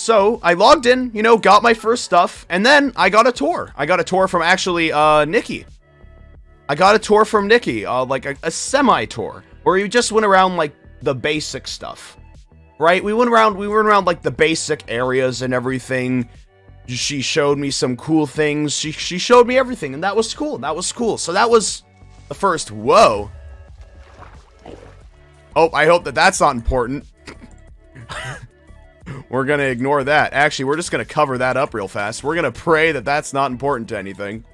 So, I logged in, you know, got my first stuff, and then I got a tour. I got a tour from, actually, Nikki. I got a tour from Nikki, like a semi-tour, where we just went around, like, the basic stuff. Right? We went around, like, the basic areas and everything. She showed me some cool things. She showed me everything, and that was cool. So that was the first, whoa. Oh, I hope that that's not important. We're gonna ignore that. Actually, we're just gonna cover that up real fast. We're gonna pray that that's not important to anything.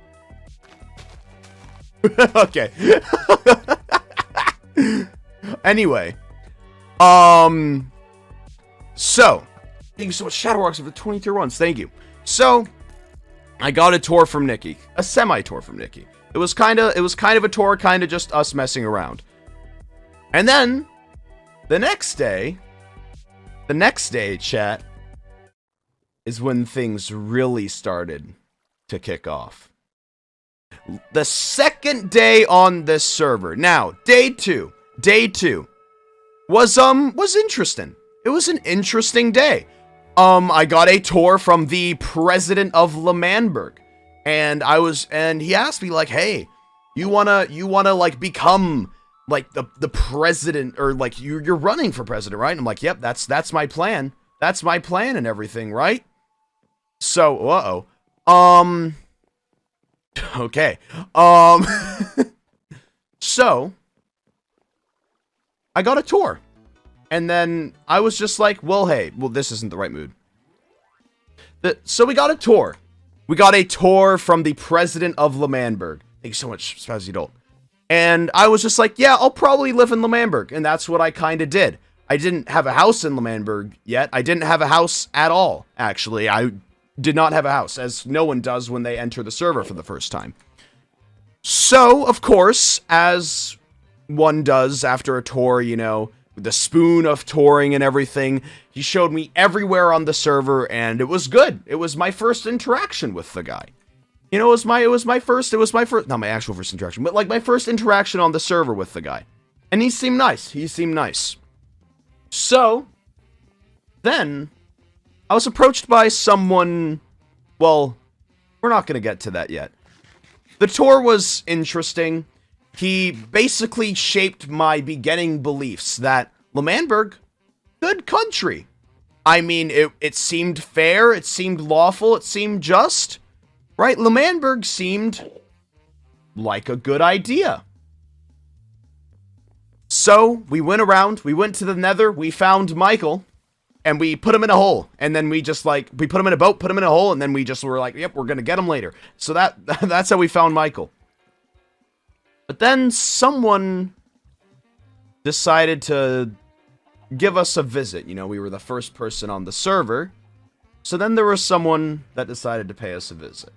Okay. Anyway. So. Thank you so much, Shadowrocks, for the 23 runs. Thank you. So, I got a tour from Nikki. A semi-tour from Nikki. It was kind of a tour, kind of just us messing around. And then, the next day, chat, is when things really started to kick off. The second day on this server. Now, day two was interesting. It was an interesting day. I got a tour from the president of L'Manberg, and he asked me, like, hey, you wanna like become like the president, or like you're running for president, right? And I'm like, yep, that's my plan. That's my plan and everything, right? So, okay. So, I got a tour. And then I was just like, well, hey, this isn't the right mood. So we got a tour. We got a tour from the president of L'Manberg. Thank you so much, Spazzy Dolt. And I was just like, yeah, I'll probably live in L'Manberg. And that's what I kind of did. I didn't have a house in L'Manberg yet. I didn't have a house at all, actually. I did not have a house, as no one does when they enter the server for the first time. So, of course, as one does after a tour, you know, with the spoon of touring and everything, he showed me everywhere on the server, and it was good. It was my first interaction with the guy. You know, it was my first, not my actual first interaction, but like my first interaction on the server with the guy. And he seemed nice. So, then, I was approached by someone, well, we're not going to get to that yet. The tour was interesting. He basically shaped my beginning beliefs that L'Manberg, good country. I mean, it seemed fair, it seemed lawful, it seemed just. Right? L'Manberg seemed like a good idea. So, we went around, we went to the Nether, we found Michael, and we put him in a hole. And then we just, like, we put him in a boat, put him in a hole, and then we just were like, yep, we're gonna get him later. So that's how we found Michael. But then someone decided to give us a visit. You know, we were the first person on the server. So then there was someone that decided to pay us a visit.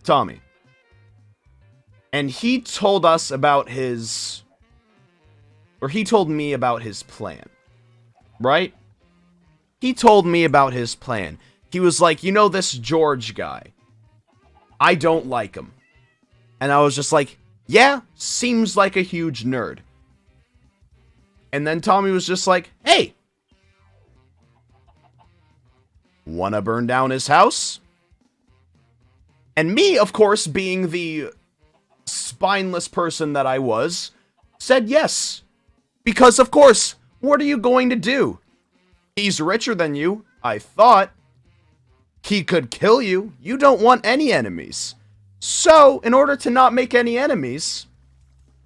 Tommy. And he told us about his... Or he told me about his plan. Right? He told me about his plan. He was like, you know this George guy? I don't like him. And I was just like, yeah, seems like a huge nerd. And then Tommy was just like, hey, wanna burn down his house? And me, of course, being the spineless person that I was, said yes. Because, of course, what are you going to do? He's richer than you, I thought. He could kill you. You don't want any enemies. So, in order to not make any enemies,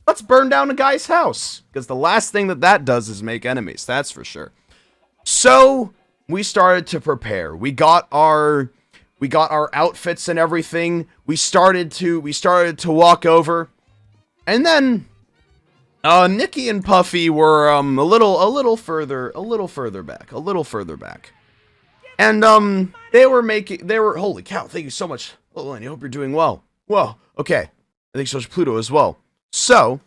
let's burn down a guy's house. Because the last thing that does is make enemies, that's for sure. So, we started to prepare. We got our outfits and everything. We started to walk over. And then Nikki and Puffy were a little further back. And they were holy cow, thank you so much. Oh, and I hope you're doing well. Whoa, okay. Thanks so much, Pluto, as well. So,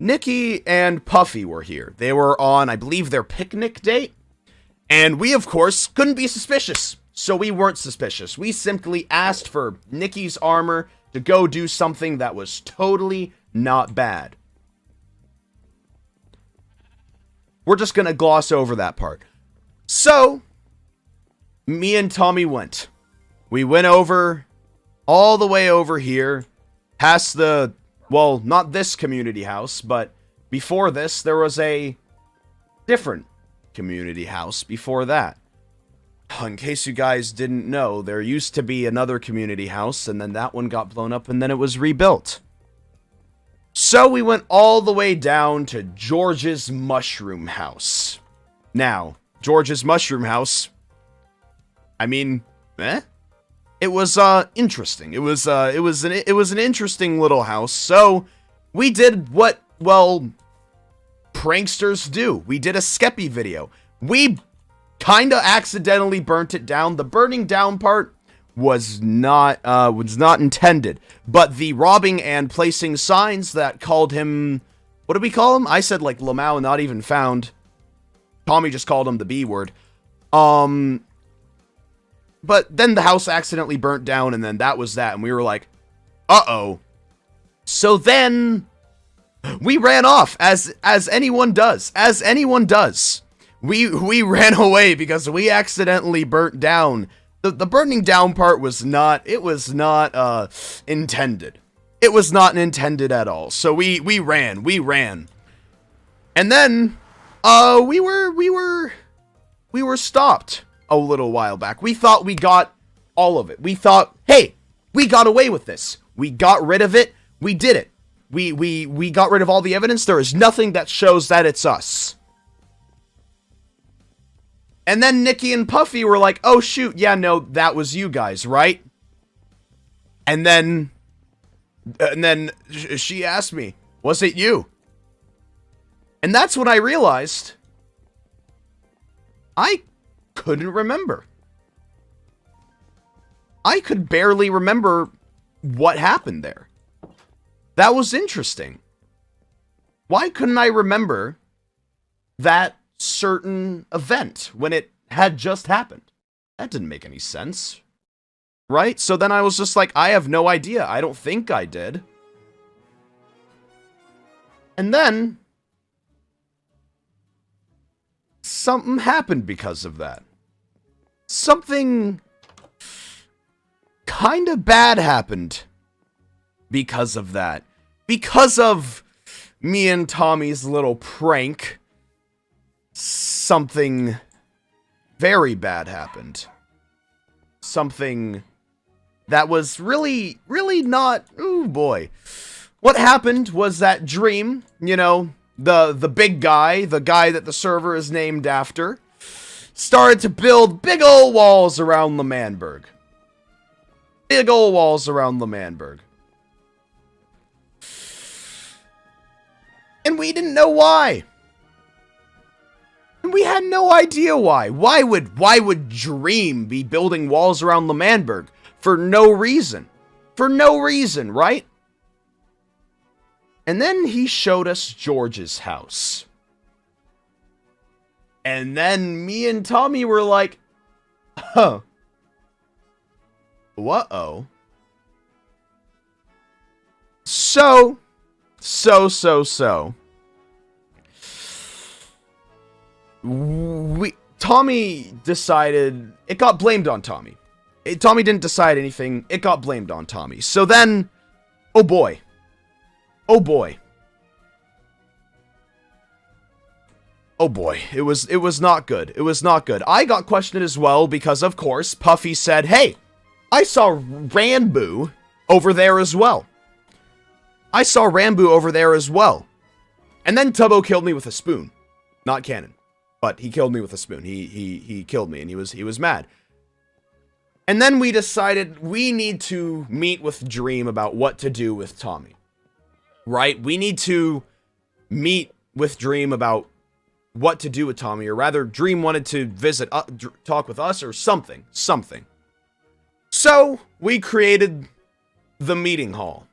Nikki and Puffy were here. They were on, I believe, their picnic date. And we, of course, couldn't be suspicious. So we weren't suspicious. We simply asked for Nikki's armor to go do something that was totally not bad. We're just gonna gloss over that part. So, me and Tommy went. We went over, all the way over here, past the, well, not this community house, but before this, there was a different community house before that. In case you guys didn't know, there used to be another community house, and then that one got blown up, and then it was rebuilt. So we went all the way down to George's Mushroom House. Now, George's Mushroom House, I mean, it was interesting. It was an interesting little house. So we did what, well, pranksters do. We did a Skeppy video. We kind of accidentally burnt it down. The burning down part was not intended, but the robbing and placing signs that called him, what did we call him? I said like Lamau, not even found. Tommy just called him the B word. But then the house accidentally burnt down, and then that was that, and we were like, uh-oh. So then we ran off, as anyone does. As anyone does. We ran away because we accidentally burnt down. The burning down part was not, it was not intended. It was not intended at all. So we ran. And then we were stopped a little while back. We thought we got all of it. We thought, hey, we got away with this. We got rid of it. We did it. We got rid of all the evidence. There is nothing that shows that it's us. And then Nikki and Puffy were like, oh shoot, yeah, no, that was you guys, right? And then she asked me, was it you? And that's when I realized I couldn't remember. I could barely remember what happened there. That was interesting. Why couldn't I remember that certain event when it had just happened? That didn't make any sense. Right? So then I was just like, I have no idea. I don't think I did. And then something happened because of that. Something kind of bad happened because of that. Because of me and Tommy's little prank, something very bad happened. Something that was really, really not... Ooh, boy. What happened was that Dream, you know, the big guy, the guy that the server is named after, started to build big ol' walls around L'Manberg. Big ol' walls around L'Manberg. And we didn't know why. And we had no idea why. Why would Dream be building walls around L'Manberg? For no reason. For no reason, right? And then he showed us George's house. And then me and Tommy were like, huh. Uh-oh. So. Tommy decided, it got blamed on Tommy. Tommy didn't decide anything, it got blamed on Tommy. So then, oh boy. Oh boy. Oh boy, it was not good. It was not good. I got questioned as well because, of course, Puffy said, hey, I saw Ranboo over there as well. I saw Ranboo over there as well. And then Tubbo killed me with a spoon. Not canon. But he killed me with a spoon. He killed me and he was mad. And then we decided we need to meet with Dream about what to do with Tommy. Right? We need to meet with Dream about what to do with Tommy, or rather, Dream wanted to visit, talk with us, or something. So, we created the meeting hall.